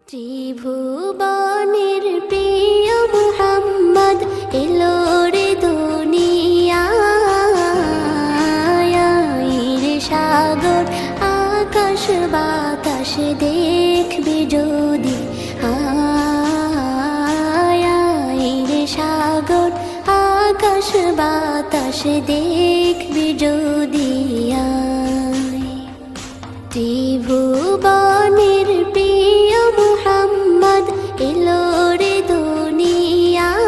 ত্রিভুবনের প্রিয় মুহাম্মদ এলো রে দুনিয়ায় রে সাগর আকাশ বাতাস দেখবি যদি রে সাগর আকাশ বাতাস দেখবি যদি ত্রিভুবনের প্রিয় মুহাম্মদ এলো রে দুনিয়ায়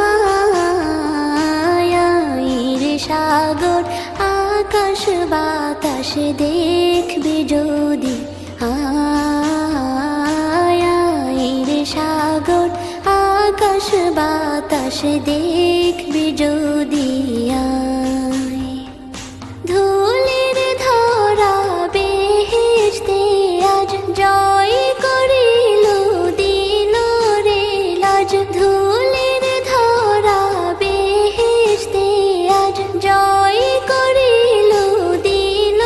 রে সাগর আকাশ বাতাস দেখবি যদি রে সাগর আকাশ বাতাস দেখবি যদি ধুলির ধরা বেহেশতে আজ জয় করিল দিল রে লাজ ধুলির ধরা বেহেশতে আজ জয় করিল দিল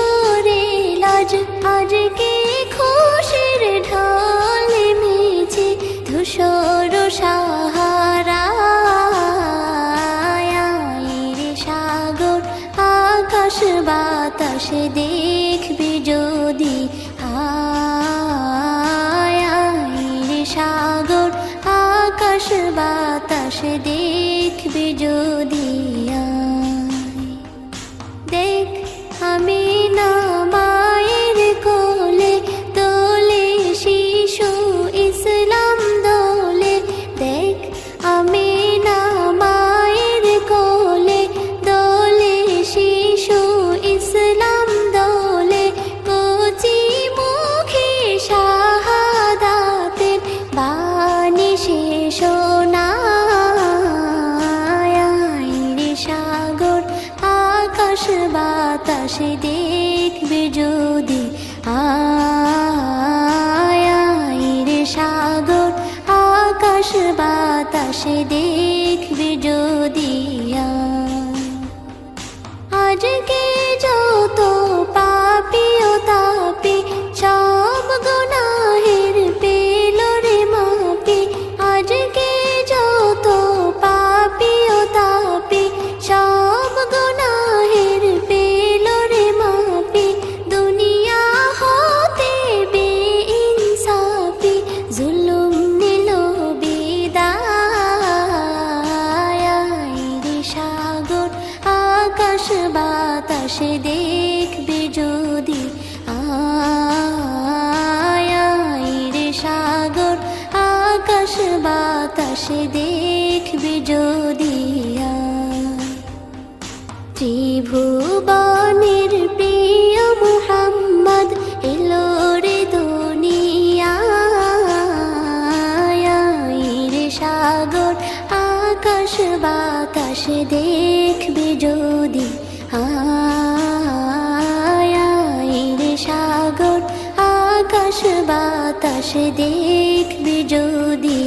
রে লাজ আজকে খুশির ঢল মেছে ধূসর সাহারা রে সাগর আকাশ বাতাস দেখবি যদি রে সাগর আকাশ বাতাস দেখবি যদি দেখ আমি না মায়ের কোলে দোলে শিশু ইসলাম দোলে দেখ আমি না মায়ের কোলে দোলে শিশু ইসলাম দোলে কচি মুখে শাহাদাতের বাণী শেষ রে সাগর আকাশ বাতাস দেখবি যদি রে সাগর আকাশ বাতাস দেখবি যদি আজকে যত পাপী ও তাপী সব গুনাহের পেল রে মাপি আজকে যত পাপী ও তাপী সব গুনাহের পেল রে মাপি দুনিয়া হতে বেইনসাফি জুলুম নিল বিদায় রে সাগর আকাশ বাতাস দেখবি যদি রে সাগর আকাশ বাতাস দেখবি যদি ত্রিভুবনের প্রিয় মুহাম্মদ এলো রে দুনিয়ায় রে সাগর আকাশ বাতাস দেখবি যদি রে সাগর আকাশ বাতাস দেখবি যদি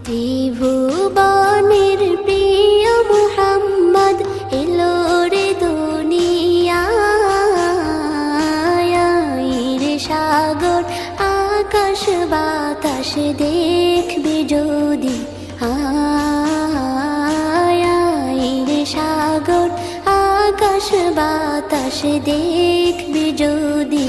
ত্রিভুবনের প্রিয় মুহাম্মদ এলো রে দুনিয়ায় রে সাগর আকাশ বাতাস দেখবি যদি রে সাগর আকাশ বাতাস দেখবি যদি